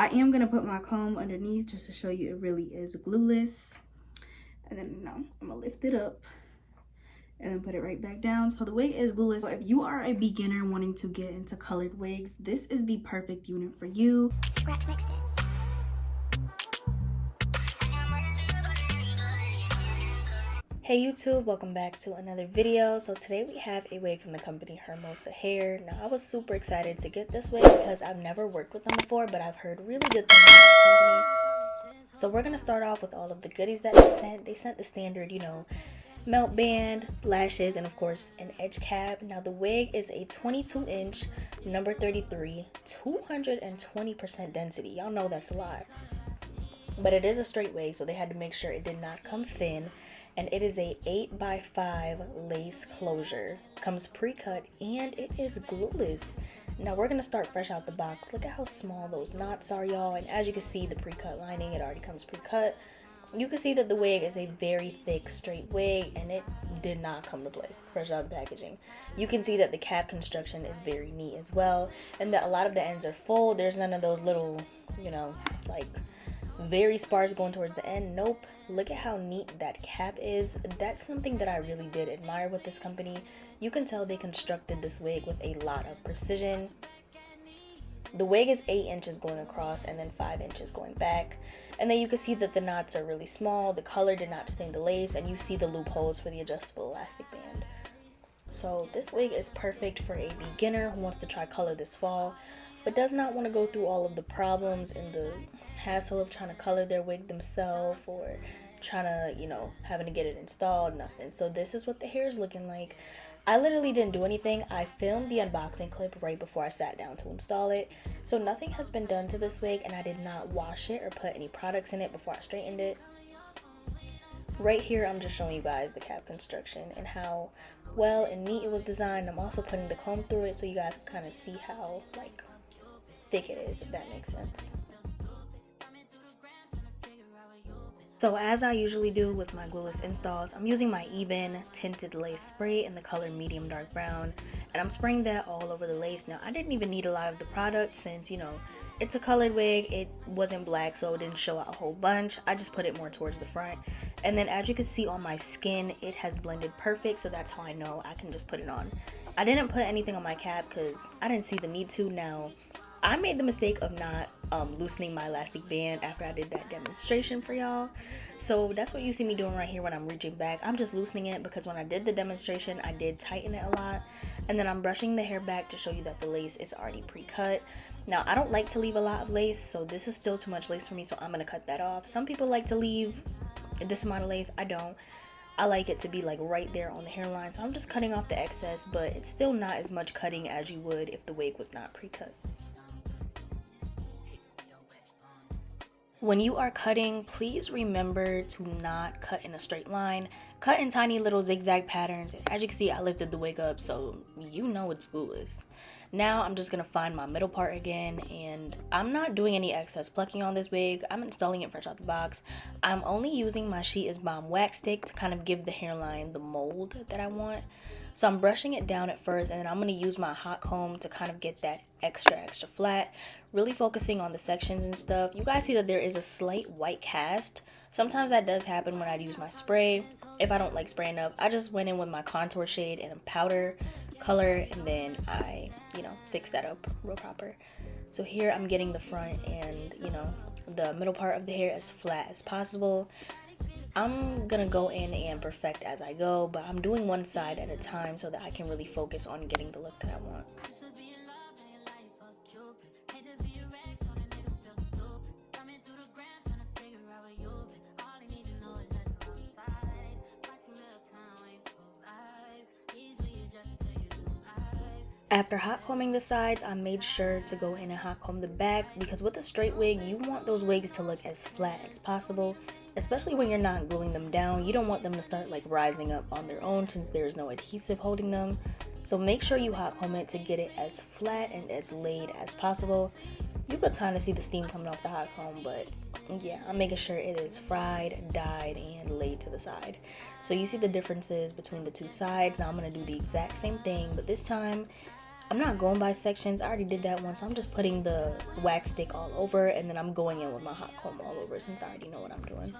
I am going to put my comb underneath just to show you it really is glueless. And then now I'm going to lift it up and then put it right back down. So the wig is glueless. So if you are a beginner wanting to get into colored wigs, this is the perfect unit for you. Scratch next step. Hey YouTube, welcome back to another video. So today we have a wig from the company Hermosa hair. Now I was super excited to get this wig because I've never worked with them before, but I've heard really good things about the company. So we're gonna start off with all of the goodies that they sent. They sent the standard, melt band, lashes, and of course an edge cap. Now the wig is a 22-inch, number 33, 220% density. Y'all know that's a lot. But it is a straight wig, so they had to make sure it did not come thin. And it is a 8x5 lace closure. Comes pre-cut and it is glueless. Now we're gonna start fresh out the box. Look at how small those knots are, y'all. And as you can see, the pre-cut lining, it already comes pre-cut. You can see that the wig is a very thick, straight wig, and it did not come to play fresh out of the packaging. You can see that the cap construction is very neat as well, and that a lot of the ends are full. There's none of those little, like very sparse going towards the end. Nope. Look at how neat that cap is. That's something that I really did admire with this company. You can tell they constructed this wig with a lot of precision. The wig is 8 inches going across and then 5 inches going back. And then you can see that the knots are really small. The color did not stain the lace, and you see the loopholes for the adjustable elastic band. So this wig is perfect for a beginner who wants to try color this fall, but does not want to go through all of the problems and the hassle of trying to color their wig themselves, or trying to, having to get it installed, nothing. So this is what the hair is looking like. I literally didn't do anything. I filmed the unboxing clip right before I sat down to install it. So nothing has been done to this wig, and I did not wash it or put any products in it before I straightened it. Right here, I'm just showing you guys the cap construction and how well and neat it was designed. I'm also putting the comb through it so you guys can kind of see how thick it is, if that makes sense. So as I usually do with my glueless installs, I'm using my Even tinted lace spray in the color medium dark brown, and I'm spraying that all over the lace. Now I didn't even need a lot of the product since it's a colored wig. It wasn't black, so it didn't show out a whole bunch. I just put it more towards the front, and then as you can see on my skin, it has blended perfect, so that's how I know I can just put it on. I didn't put anything on my cap because I didn't see the need to. Now I made the mistake of not loosening my elastic band after I did that demonstration for y'all. So that's what you see me doing right here when I'm reaching back. I'm just loosening it because when I did the demonstration, I did tighten it a lot. And then I'm brushing the hair back to show you that the lace is already pre-cut. Now, I don't like to leave a lot of lace, so this is still too much lace for me, so I'm going to cut that off. Some people like to leave this amount of lace. I don't. I like it to be right there on the hairline, so I'm just cutting off the excess, but it's still not as much cutting as you would if the wig was not pre-cut. When you are cutting, please remember to not cut in a straight line. Cut in tiny little zigzag patterns. As you can see, I lifted the wig up, so you know it's glueless. Now I'm just going to find my middle part again, and I'm not doing any excess plucking on this wig. I'm installing it fresh out the box. I'm only using my She Is Bomb wax stick to kind of give the hairline the mold that I want. So I'm brushing it down at first, and then I'm going to use my hot comb to kind of get that extra flat, really focusing on the sections and stuff. You guys see that there is a slight white cast. Sometimes that does happen when I use my spray. If I don't like spraying up, I just went in with my contour shade and a powder color, and then I, fix that up real proper. So here I'm getting the front and, the middle part of the hair as flat as possible. I'm gonna go in and perfect as I go, but I'm doing one side at a time so that I can really focus on getting the look that I want. After hot combing the sides, I made sure to go in and hot comb the back, because with a straight wig, you want those wigs to look as flat as possible, especially when you're not gluing them down. You don't want them to start rising up on their own since there is no adhesive holding them. So make sure you hot comb it to get it as flat and as laid as possible. You could kind of see the steam coming off the hot comb, but yeah, I'm making sure it is fried, dyed, and laid to the side. So you see the differences between the two sides. Now I'm going to do the exact same thing, but this time I'm not going by sections. I already did that one, so I'm just putting the wax stick all over, and then I'm going in with my hot comb all over since I already know what I'm doing.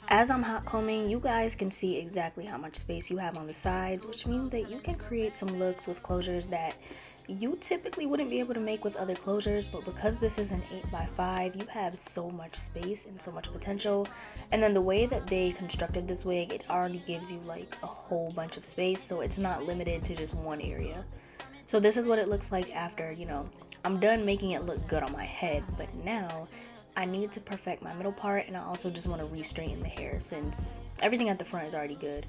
As I'm hot combing, you guys can see exactly how much space you have on the sides, which means that you can create some looks with closures that you typically wouldn't be able to make with other closures, but because this is an 8x5, you have so much space and so much potential. And then the way that they constructed this wig, it already gives you like a whole bunch of space, so it's not limited to just one area. So this is what it looks like after, you know, I'm done making it look good on my head, but now I need to perfect my middle part, and I also just want to re-straighten the hair since everything at the front is already good.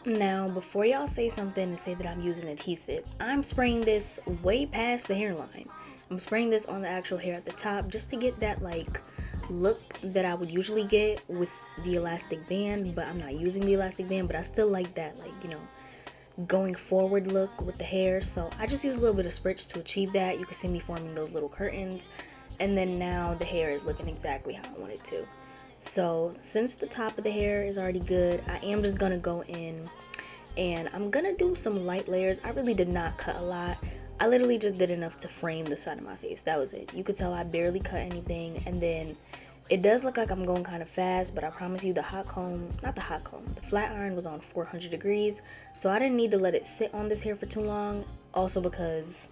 Now, before y'all say something and say that I'm using adhesive, I'm spraying this way past the hairline. I'm spraying this on the actual hair at the top just to get that like look that I would usually get with the elastic band, but I'm not using the elastic band, but I still like that, like, you know, going forward look with the hair. So I just use a little bit of spritz to achieve that. You can see me forming those little curtains, and then now the hair is looking exactly how I want it to. So since the top of the hair is already good, I am just gonna go in and I'm gonna do some light layers. I really did not cut a lot. I literally just did enough to frame the side of my face. That was it. You could tell I barely cut anything, and then it does look like I'm going kind of fast, but I promise you the flat iron was on 400 degrees, so I didn't need to let it sit on this hair for too long. Also because,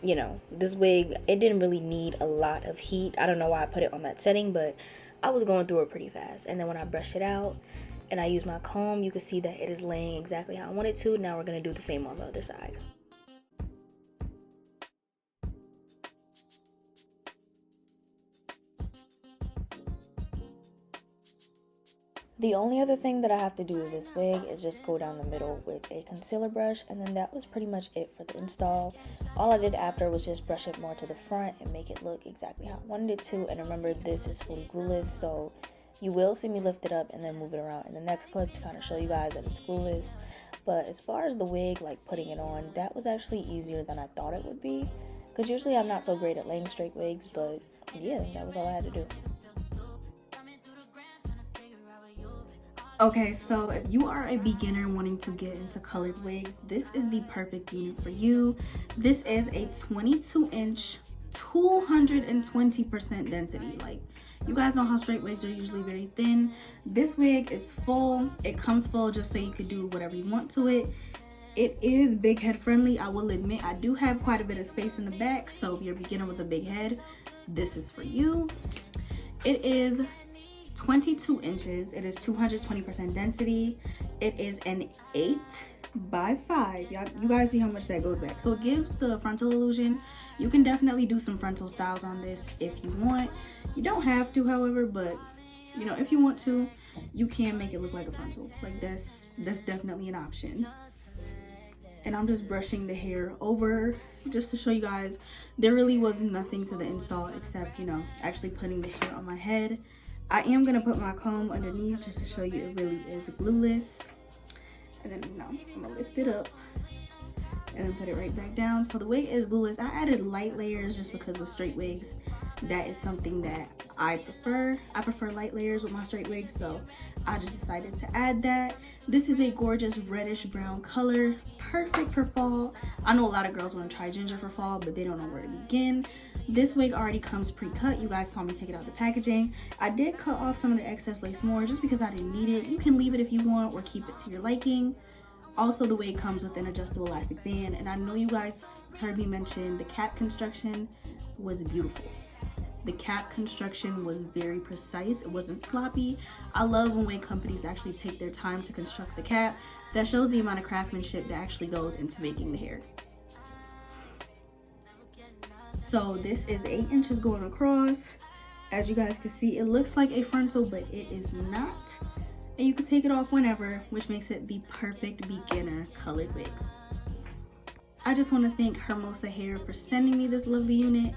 you know, this wig, it didn't really need a lot of heat. I don't know why I put it on that setting, but I was going through it pretty fast. And then when I brush it out and I use my comb, you can see that it is laying exactly how I want it to. Now we're gonna do the same on the other side. The only other thing that I have to do with this wig is just go down the middle with a concealer brush, and then that was pretty much it for the install. All I did after was just brush it more to the front and make it look exactly how I wanted it to. And remember, this is fully glueless, so you will see me lift it up and then move it around in the next clip to kind of show you guys that it's glueless. But as far as the wig, like putting it on, that was actually easier than I thought it would be, because usually I'm not so great at laying straight wigs. But yeah, that was all I had to do. Okay, so if you are a beginner wanting to get into colored wigs, this is the perfect unit for you. This is a 22-inch, 220% density. Like, you guys know how straight wigs are usually very thin. This wig is full. It comes full just so you can do whatever you want to it. It is big head friendly. I will admit I do have quite a bit of space in the back, so if you're a beginner with a big head, this is for you. It is 22 inches. It is 220% density. It is an 8x5. You guys see how much that goes back. So it gives the frontal illusion. You can definitely do some frontal styles on this if you want. You don't have to, however, but you know, if you want to, you can make it look like a frontal. Like that's definitely an option. And I'm just brushing the hair over just to show you guys there really was nothing to the install except, you know, actually putting the hair on my head. I am gonna put my comb underneath just to show you it really is glueless. And then, you know, I'm gonna lift it up and then put it right back down. So the wig is glueless. I added light layers just because with straight wigs, that is something that I prefer. I prefer light layers with my straight wigs, so I just decided to add that. This is a gorgeous reddish brown color, perfect for fall. I know a lot of girls want to try ginger for fall, but they don't know where to begin. This wig already comes pre-cut. You guys saw me take it out the packaging. I did cut off some of the excess lace more just because I didn't need it. You can leave it if you want or keep it to your liking. Also, the wig comes with an adjustable elastic band, and I know you guys heard me mention the cap construction was beautiful. The cap construction was very precise. It wasn't sloppy. I love when wig companies actually take their time to construct the cap. That shows the amount of craftsmanship that actually goes into making the hair. So this is 8 inches going across. As you guys can see, it looks like a frontal, but it is not. And you can take it off whenever, which makes it the perfect beginner colored wig. I just want to thank Hermosa Hair for sending me this lovely unit.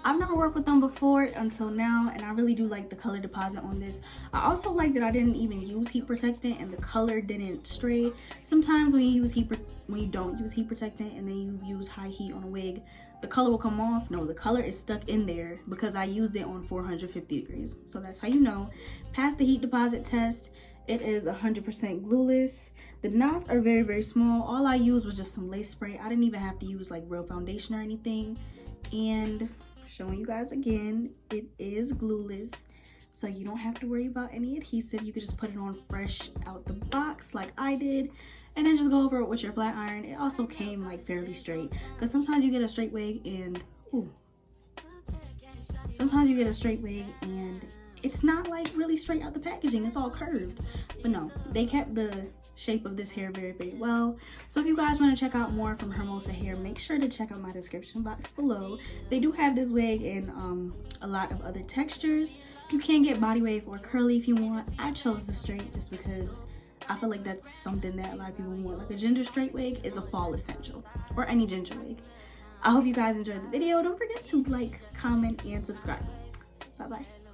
I've never worked with them before until now, and I really do like the color deposit on this. I also like that I didn't even use heat protectant and the color didn't stray. Sometimes when you don't use heat protectant and then you use high heat on a wig, the color will come off. No, the color is stuck in there because I used it on 450 degrees. So that's how you know. Pass the heat deposit test. It is 100% glueless. The knots are very, very small. All I used was just some lace spray. I didn't even have to use like real foundation or anything. And showing you guys again, it is glueless. So you don't have to worry about any adhesive. You can just put it on fresh out the box like I did. And then just go over it with your flat iron. It also came like fairly straight. Because sometimes you get a straight wig and, sometimes you get a straight wig and it's not like really straight out the packaging. It's all curved. But no, they kept the shape of this hair very, very well. So if you guys want to check out more from Hermosa Hair, make sure to check out my description box below. They do have this wig in a lot of other textures. You can get body wave or curly if you want. I chose the straight just because I feel like that's something that a lot of people want. Like a ginger straight wig is a fall essential, or any ginger wig. I hope you guys enjoyed the video. Don't forget to like, comment, and subscribe. Bye bye.